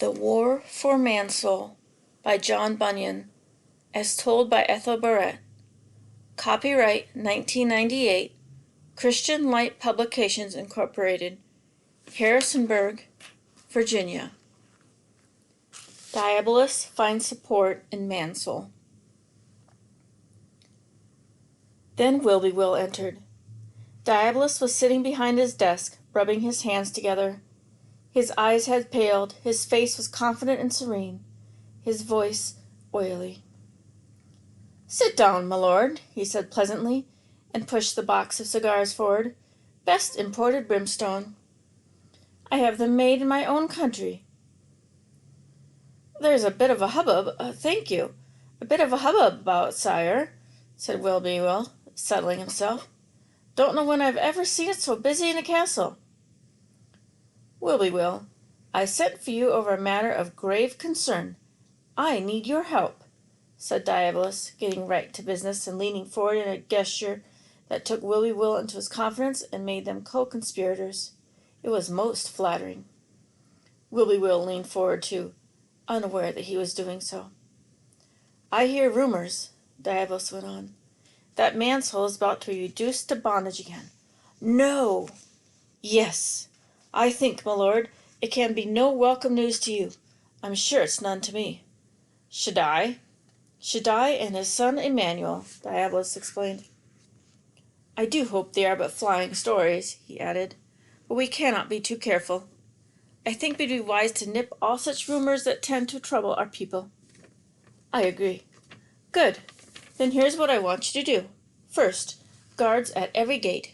The War for Mansoul by John Bunyan, as told by Ethel Barrett. Copyright 1998, Christian Light Publications Incorporated, Harrisonburg, Virginia. Diabolus finds support in Mansoul. Then Will entered. Diabolus was sitting behind his desk, rubbing his hands together. His eyes had paled, his face was confident and serene, his voice oily. "Sit down, my lord," he said pleasantly, and pushed the box of cigars forward. "Best imported brimstone. I have them made in my own country." "There's a bit of a hubbub, thank you, a bit of a hubbub about, sire," said Will, settling himself. "Don't know when I've ever seen it so busy in a castle." Will, I sent for you over a matter of grave concern. I need your help," said Diabolus, getting right to business and leaning forward in a gesture that took Will into his confidence and made them co-conspirators. It was most flattering. Will leaned forward too, unaware that he was doing so. "I hear rumors," Diabolus went on, "that Mansoul is about to be reduced to bondage again." "No!" "Yes. I think, my lord, it can be no welcome news to you. I'm sure it's none to me." Shaddai and his son Emmanuel," Diabolus explained. "I do hope they are but flying stories," he added, "but we cannot be too careful. I think we'd be wise to nip all such rumors that tend to trouble our people." "I agree." "Good. Then here's what I want you to do. First, guards at every gate.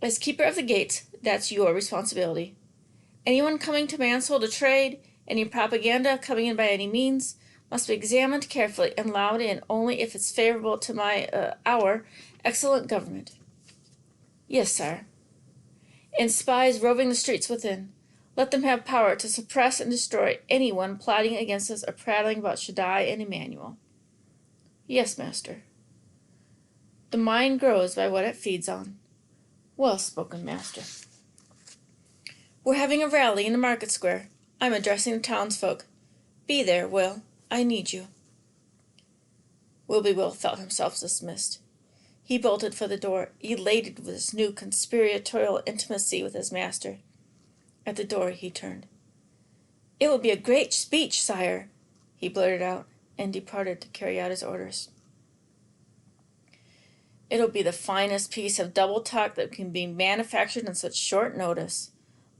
As keeper of the gates, that's your responsibility. Anyone coming to Mansoul to trade, any propaganda coming in by any means, must be examined carefully and allowed in only if it's favorable to our excellent government." "Yes, sire." "And spies roving the streets within. Let them have power to suppress and destroy anyone plotting against us or prattling about Shaddai and Emmanuel." "Yes, master." "The mind grows by what it feeds on." "Well spoken, master." "We're having a rally in the market square. I'm addressing the townsfolk. Be there, Will. I need you." Will felt himself dismissed. He bolted for the door, elated with this new conspiratorial intimacy with his master. At the door he turned. "It will be a great speech, sire," he blurted out, and departed to carry out his orders. "It'll be the finest piece of double talk that can be manufactured on such short notice,"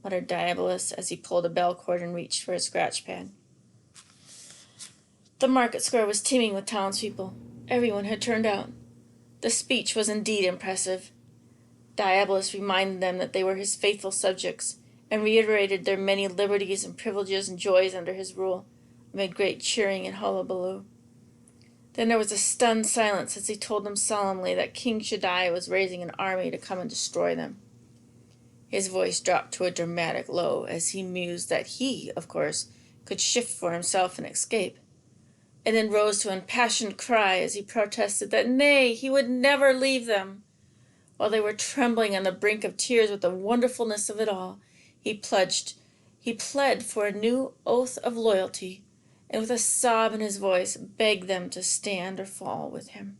muttered Diabolus as he pulled a bell cord and reached for his scratch pad. The market square was teeming with townspeople. Everyone had turned out. The speech was indeed impressive. Diabolus reminded them that they were his faithful subjects, and reiterated their many liberties and privileges and joys under his rule, amid great cheering and hullabaloo. Then there was a stunned silence as he told them solemnly that King Shaddai was raising an army to come and destroy them. His voice dropped to a dramatic low as he mused that he, of course, could shift for himself and escape, and then rose to an impassioned cry as he protested that nay, he would never leave them. While they were trembling on the brink of tears with the wonderfulness of it all, he pled for a new oath of loyalty, and with a sob in his voice begged them to stand or fall with him.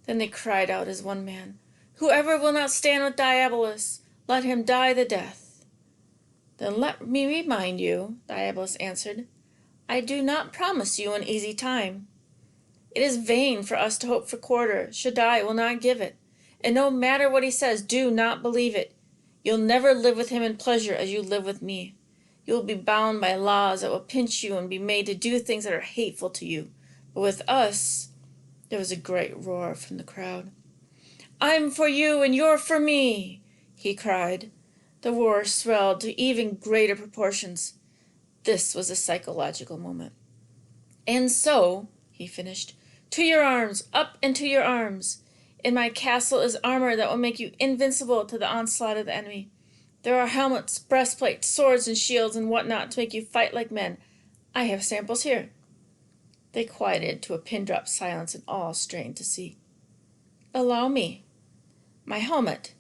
Then they cried out as one man, "Whoever will not stand with Diabolus, let him die the death." "Then let me remind you," Diabolus answered, "I do not promise you an easy time. It is vain for us to hope for quarter. Shaddai will not give it, and no matter what he says, do not believe it. You'll never live with him in pleasure as you live with me. You will be bound by laws that will pinch you and be made to do things that are hateful to you. But with us—" There was a great roar from the crowd. "I'm for you and you're for me," he cried. The roar swelled to even greater proportions. This was a psychological moment. "And so," he finished, "to your arms, up into your arms. In my castle is armor that will make you invincible to the onslaught of the enemy. There are helmets, breastplates, swords, and shields, and what-not to make you fight like men. I have samples here." They quieted to a pin-drop silence and all strained to see. "Allow me." "My helmet."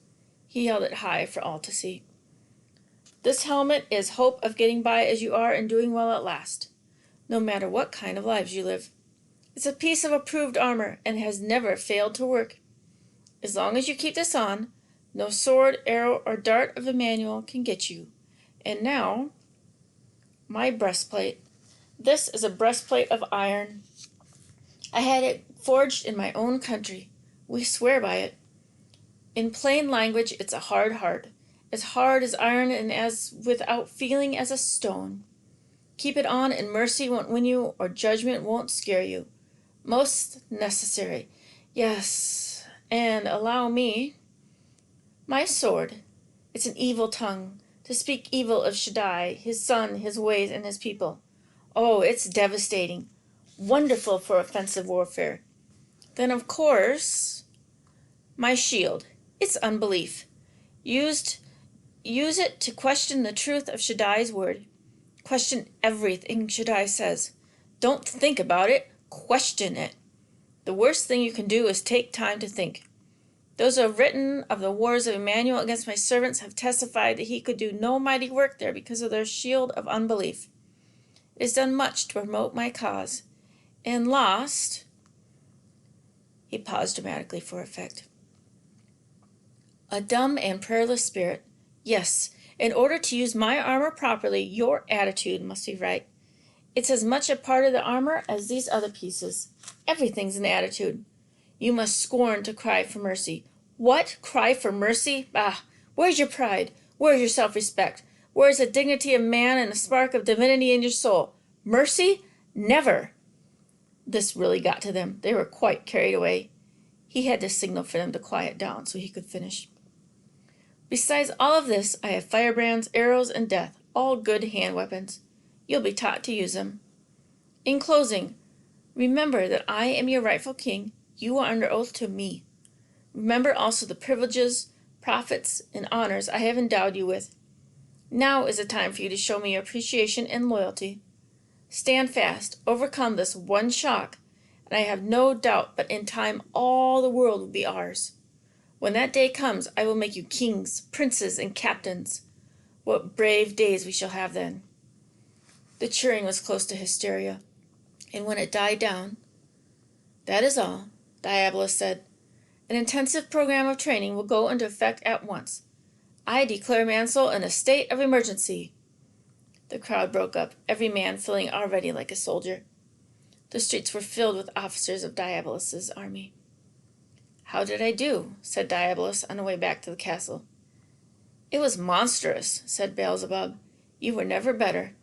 He held it high for all to see. This helmet is hope of getting by as you are and doing well at last, no matter what kind of lives you live. It's a piece of approved armor and has never failed to work. As long as you keep this on, no sword, arrow, or dart of Emmanuel can get you. And now, my breastplate. This is a breastplate of iron. I had it forged in my own country. We swear by it. In plain language, it's a hard heart, as hard as iron and as without feeling as a stone. Keep it on and mercy won't win you or judgment won't scare you. Most necessary. Yes, and allow me. My sword. It's an evil tongue, to speak evil of Shaddai, his son, his ways, and his people. Oh, it's devastating. Wonderful for offensive warfare. Then, of course, my shield. It's unbelief. Use it to question the truth of Shaddai's word. Question everything Shaddai says. Don't think about it. Question it. The worst thing you can do is take time to think. Those who have written of the wars of Emmanuel against my servants have testified that he could do no mighty work there because of their shield of unbelief. It has done much to promote my cause, and lost. He paused dramatically for effect. A dumb and prayerless spirit. Yes, in order to use my armor properly, your attitude must be right. It's as much a part of the armor as these other pieces. Everything's an attitude. You must scorn to cry for mercy. What? Cry for mercy? Bah! Where's your pride? Where's your self-respect? Where's the dignity of man and the spark of divinity in your soul? Mercy? Never! This really got to them. They were quite carried away. He had to signal for them to quiet down so he could finish. Besides all of this, I have firebrands, arrows, and death, all good hand weapons. You'll be taught to use them. In closing, remember that I am your rightful king. You are under oath to me. Remember also the privileges, profits, and honors I have endowed you with. Now is the time for you to show me your appreciation and loyalty. Stand fast, overcome this one shock, and I have no doubt but in time all the world will be ours. When that day comes, I will make you kings, princes, and captains. What brave days we shall have then. The cheering was close to hysteria, and when it died down, "That is all," Diabolus said. "An intensive program of training will go into effect at once. I declare Mansoul in a state of emergency." The crowd broke up, every man feeling already like a soldier. The streets were filled with officers of Diabolus's army. "How did I do?" said Diabolus on the way back to the castle. "It was monstrous," said Beelzebub. "You were never better."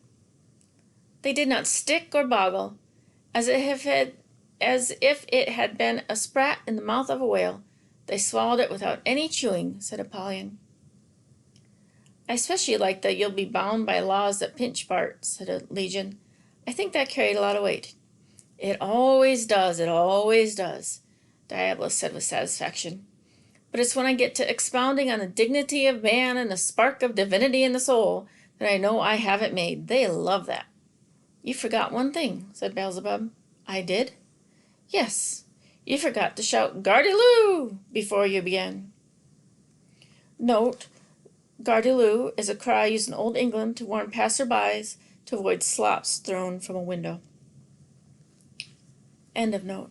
They did not stick or boggle, as if it had been a sprat in the mouth of a whale. They swallowed it without any chewing, said Apollyon. "I especially like that you'll be bound by laws that pinch part," said Legion. "I think that carried a lot of weight." It always does, Diabolus said with satisfaction. "But it's when I get to expounding on the dignity of man and the spark of divinity in the soul that I know I have it made. They love that." "You forgot one thing," said Beelzebub. "I did?" "Yes, you forgot to shout 'Gardyloo' before you began." Note: Gardyloo is a cry used in Old England to warn passer-by to avoid slops thrown from a window. End of note.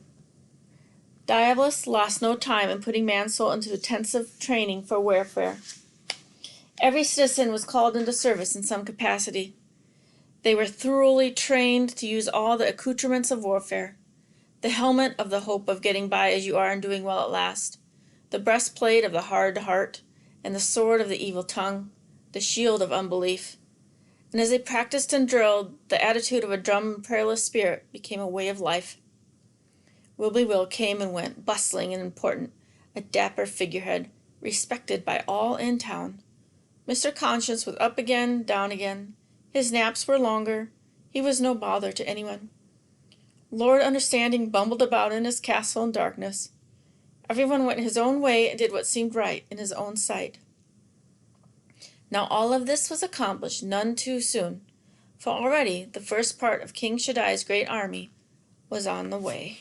Diabolus lost no time in putting Mansoul into intensive training for warfare. Every citizen was called into service in some capacity. They were thoroughly trained to use all the accoutrements of warfare. The helmet of the hope of getting by as you are and doing well at last, the breastplate of the hard heart, and the sword of the evil tongue, the shield of unbelief. And as they practiced and drilled, the attitude of a dumb and prayerless spirit became a way of life. Wilby Will came and went, bustling and important, a dapper figurehead, respected by all in town. Mr. Conscience was up again, down again. His naps were longer. He was no bother to anyone. Lord Understanding bumbled about in his castle in darkness. Everyone went his own way and did what seemed right in his own sight. Now all of this was accomplished none too soon, for already the first part of King Shaddai's great army was on the way.